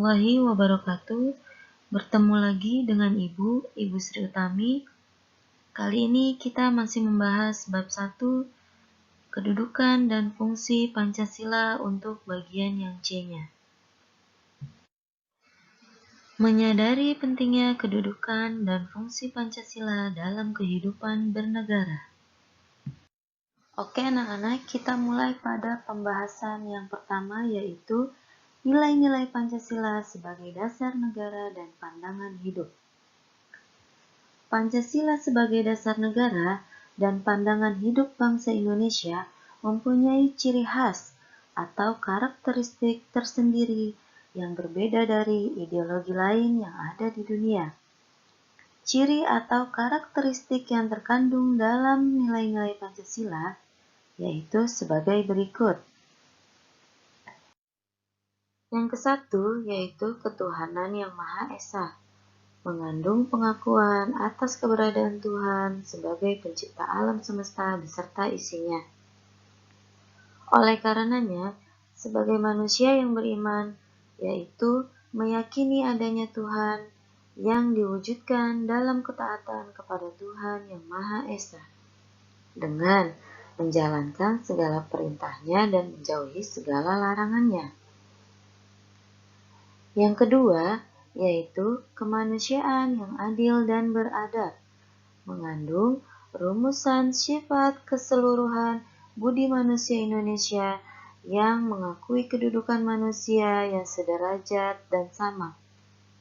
warahmatullahi wabarakatuh. Bertemu lagi dengan Ibu Sri Utami. Kali ini kita masih membahas bab 1, kedudukan dan fungsi Pancasila untuk bagian yang C-nya. Menyadari pentingnya kedudukan dan fungsi Pancasila dalam kehidupan bernegara. Oke anak-anak, kita mulai pada pembahasan yang pertama, yaitu nilai-nilai Pancasila sebagai dasar negara dan pandangan hidup. Pancasila sebagai dasar negara dan pandangan hidup bangsa Indonesia mempunyai ciri khas atau karakteristik tersendiri yang berbeda dari ideologi lain yang ada di dunia. Ciri atau karakteristik yang terkandung dalam nilai-nilai Pancasila yaitu sebagai berikut. Yang ke-1 yaitu ketuhanan yang Maha Esa, mengandung pengakuan atas keberadaan Tuhan sebagai pencipta alam semesta beserta isinya. Oleh karenanya, sebagai manusia yang beriman, yaitu meyakini adanya Tuhan yang diwujudkan dalam ketaatan kepada Tuhan yang Maha Esa, dengan menjalankan segala perintahnya dan menjauhi segala larangannya. Yang kedua, yaitu kemanusiaan yang adil dan beradab, mengandung rumusan sifat keseluruhan budi manusia Indonesia yang mengakui kedudukan manusia yang sederajat dan sama,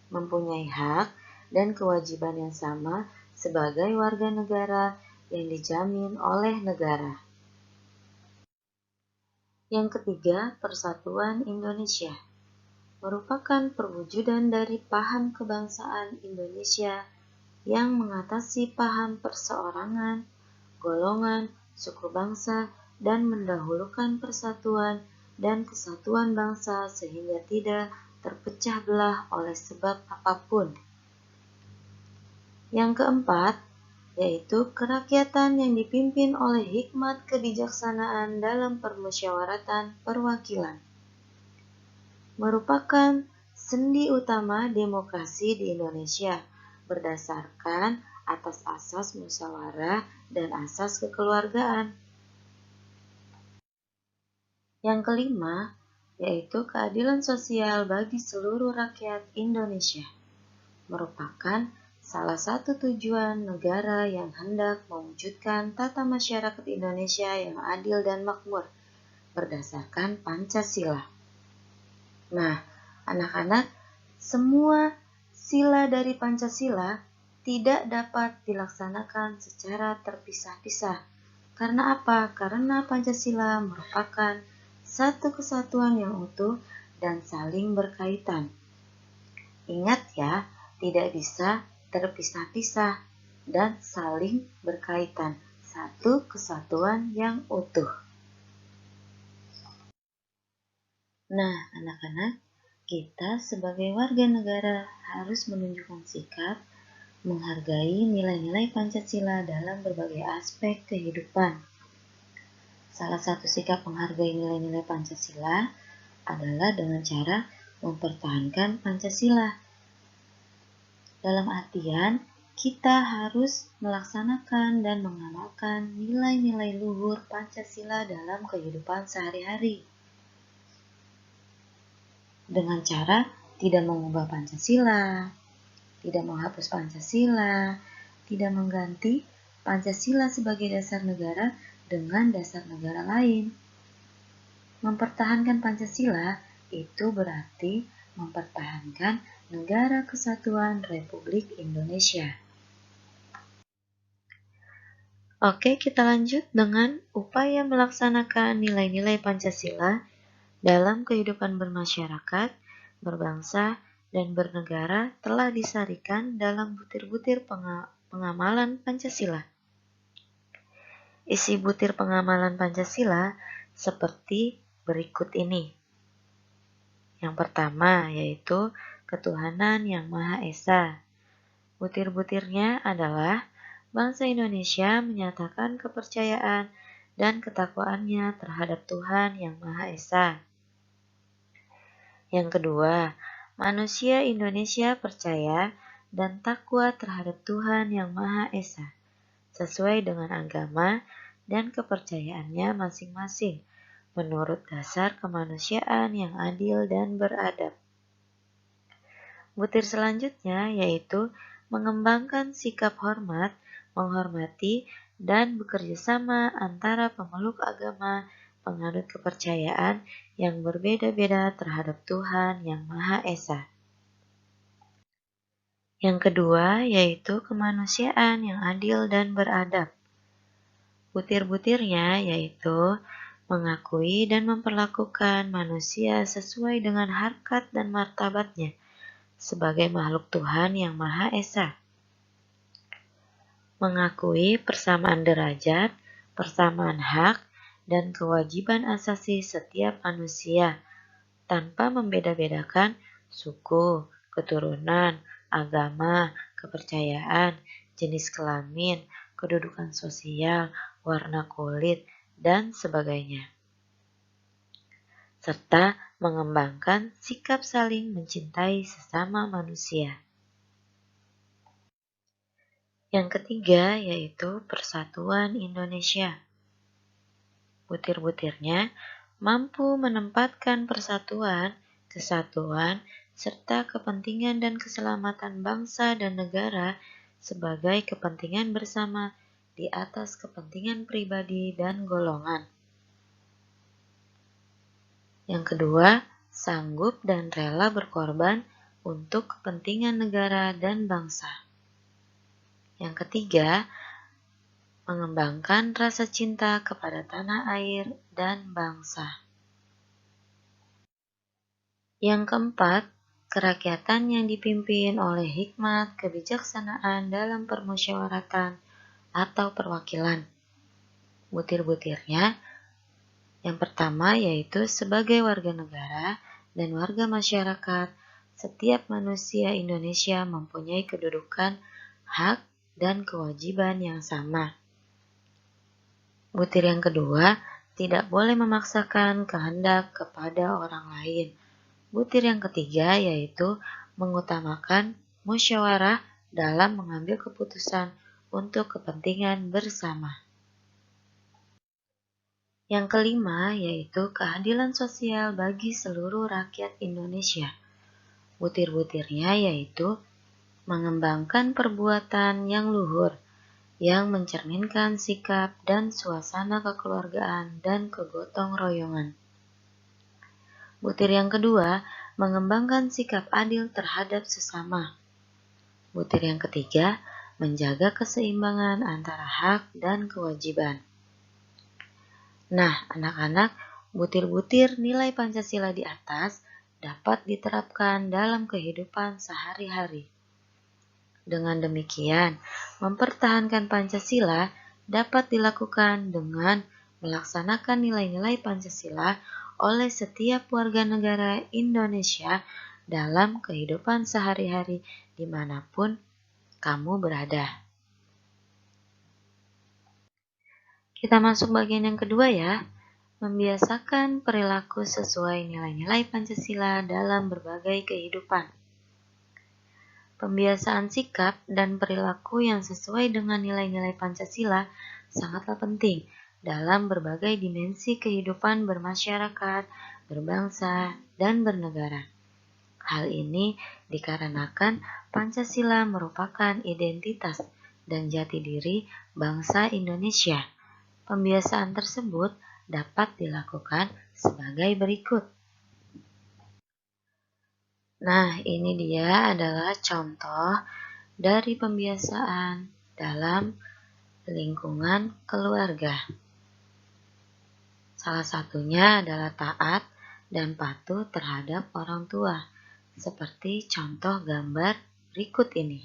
mempunyai hak dan kewajiban yang sama sebagai warga negara yang dijamin oleh negara. Yang ketiga, persatuan Indonesia merupakan perwujudan dari paham kebangsaan Indonesia yang mengatasi paham perseorangan, golongan, suku bangsa, dan mendahulukan persatuan dan kesatuan bangsa sehingga tidak terpecah belah oleh sebab apapun. Yang keempat, yaitu kerakyatan yang dipimpin oleh hikmat kebijaksanaan dalam permusyawaratan perwakilan, merupakan sendi utama demokrasi di Indonesia berdasarkan atas asas musyawarah dan asas kekeluargaan. Yang kelima, yaitu keadilan sosial bagi seluruh rakyat Indonesia, merupakan salah satu tujuan negara yang hendak mewujudkan tata masyarakat Indonesia yang adil dan makmur berdasarkan Pancasila. Nah, anak-anak, semua sila dari Pancasila tidak dapat dilaksanakan secara terpisah-pisah. Karena apa? Karena Pancasila merupakan satu kesatuan yang utuh dan saling berkaitan. Ingat ya, tidak bisa terpisah-pisah dan saling berkaitan. Satu kesatuan yang utuh. Nah, anak-anak, kita sebagai warga negara harus menunjukkan sikap menghargai nilai-nilai Pancasila dalam berbagai aspek kehidupan. Salah satu sikap menghargai nilai-nilai Pancasila adalah dengan cara mempertahankan Pancasila. Dalam artian, kita harus melaksanakan dan mengamalkan nilai-nilai luhur Pancasila dalam kehidupan sehari-hari. Dengan cara tidak mengubah Pancasila, tidak menghapus Pancasila, tidak mengganti Pancasila sebagai dasar negara dengan dasar negara lain. Mempertahankan Pancasila itu berarti mempertahankan Negara Kesatuan Republik Indonesia. Oke, kita lanjut dengan upaya melaksanakan nilai-nilai Pancasila dalam kehidupan bermasyarakat, berbangsa, dan bernegara telah disarikan dalam butir-butir pengamalan Pancasila. Isi butir pengamalan Pancasila seperti berikut ini. Yang pertama yaitu ketuhanan yang Maha Esa. Butir-butirnya adalah bangsa Indonesia menyatakan kepercayaan dan ketakwaannya terhadap Tuhan yang Maha Esa. Yang kedua, Manusia Indonesia percaya dan takwa terhadap Tuhan Yang Maha Esa, sesuai dengan agama dan kepercayaannya masing-masing, menurut dasar kemanusiaan yang adil dan beradab. Butir selanjutnya yaitu mengembangkan sikap hormat, menghormati, dan bekerja sama antara pemeluk agama, penganut kepercayaan yang berbeda-beda terhadap Tuhan Yang Maha Esa. Yang kedua yaitu kemanusiaan yang adil dan beradab. Butir-butirnya yaitu mengakui dan memperlakukan manusia sesuai dengan harkat dan martabatnya sebagai makhluk Tuhan Yang Maha Esa. Mengakui persamaan derajat, persamaan hak, dan kewajiban asasi setiap manusia tanpa membeda-bedakan suku, keturunan, agama, kepercayaan, jenis kelamin, kedudukan sosial, warna kulit, dan sebagainya. Serta mengembangkan sikap saling mencintai sesama manusia. Yang ketiga yaitu Persatuan Indonesia. Butir-butirnya mampu menempatkan persatuan, kesatuan, serta kepentingan dan keselamatan bangsa dan negara sebagai kepentingan bersama di atas kepentingan pribadi dan golongan. Yang kedua, sanggup dan rela berkorban untuk kepentingan negara dan bangsa. Yang ketiga, mengembangkan rasa cinta kepada tanah air dan bangsa. Yang keempat, kerakyatan yang dipimpin oleh hikmat kebijaksanaan dalam permusyawaratan atau perwakilan. Butir-butirnya, yang pertama yaitu sebagai warga negara dan warga masyarakat, setiap manusia Indonesia mempunyai kedudukan, hak, dan kewajiban yang sama. Butir yang kedua, tidak boleh memaksakan kehendak kepada orang lain. Butir yang ketiga yaitu mengutamakan musyawarah dalam mengambil keputusan untuk kepentingan bersama. Yang kelima yaitu keadilan sosial bagi seluruh rakyat Indonesia. Butir-butirnya yaitu mengembangkan perbuatan yang luhur, yang mencerminkan sikap dan suasana kekeluargaan dan kegotong royongan. Butir yang kedua, mengembangkan sikap adil terhadap sesama. Butir yang ketiga, menjaga keseimbangan antara hak dan kewajiban. Nah, anak-anak, butir-butir nilai Pancasila di atas dapat diterapkan dalam kehidupan sehari-hari. Dengan demikian, mempertahankan Pancasila dapat dilakukan dengan melaksanakan nilai-nilai Pancasila oleh setiap warga negara Indonesia dalam kehidupan sehari-hari dimanapun kamu berada. Kita masuk bagian yang kedua ya, membiasakan perilaku sesuai nilai-nilai Pancasila dalam berbagai kehidupan. Pembiasaan sikap dan perilaku yang sesuai dengan nilai-nilai Pancasila sangatlah penting dalam berbagai dimensi kehidupan bermasyarakat, berbangsa, dan bernegara. Hal ini dikarenakan Pancasila merupakan identitas dan jati diri bangsa Indonesia. Pembiasaan tersebut dapat dilakukan sebagai berikut. Nah, ini dia adalah contoh dari pembiasaan dalam lingkungan keluarga. Salah satunya adalah taat dan patuh terhadap orang tua, seperti contoh gambar berikut ini.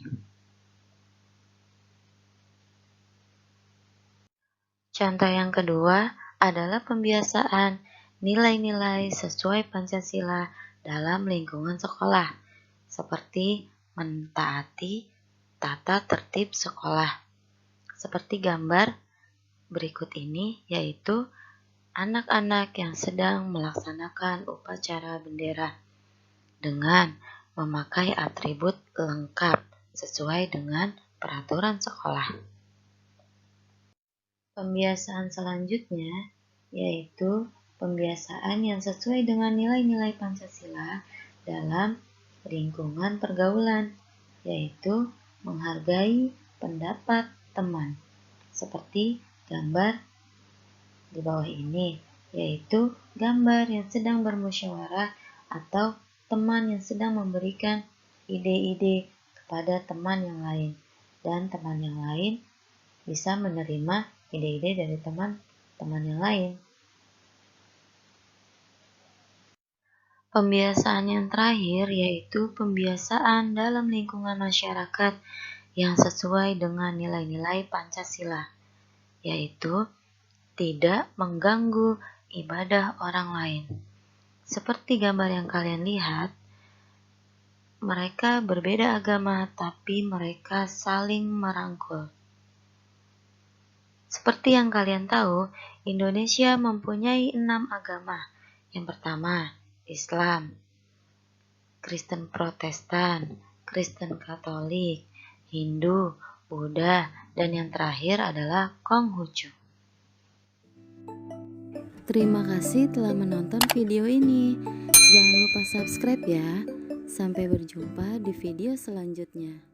Contoh yang kedua adalah pembiasaan nilai-nilai sesuai Pancasila dalam lingkungan sekolah, seperti mentaati tata tertib sekolah. Seperti gambar berikut ini, yaitu anak-anak yang sedang melaksanakan upacara bendera dengan memakai atribut lengkap sesuai dengan peraturan sekolah. Pembiasaan selanjutnya yaitu pembiasaan yang sesuai dengan nilai-nilai Pancasila dalam lingkungan pergaulan, yaitu menghargai pendapat teman, seperti gambar di bawah ini, yaitu gambar yang sedang bermusyawarah atau teman yang sedang memberikan ide-ide kepada teman yang lain, dan teman yang lain bisa menerima ide-ide dari teman-teman yang lain. Pembiasaan yang terakhir yaitu pembiasaan dalam lingkungan masyarakat yang sesuai dengan nilai-nilai Pancasila, yaitu tidak mengganggu ibadah orang lain. Seperti gambar yang kalian lihat, mereka berbeda agama tapi mereka saling merangkul. Seperti yang kalian tahu, Indonesia mempunyai 6 agama. Yang pertama, Islam, Kristen Protestan, Kristen Katolik, Hindu, Buddha, dan yang terakhir adalah Konghucu. Terima kasih telah menonton video ini. Jangan lupa subscribe ya. Sampai berjumpa di video selanjutnya.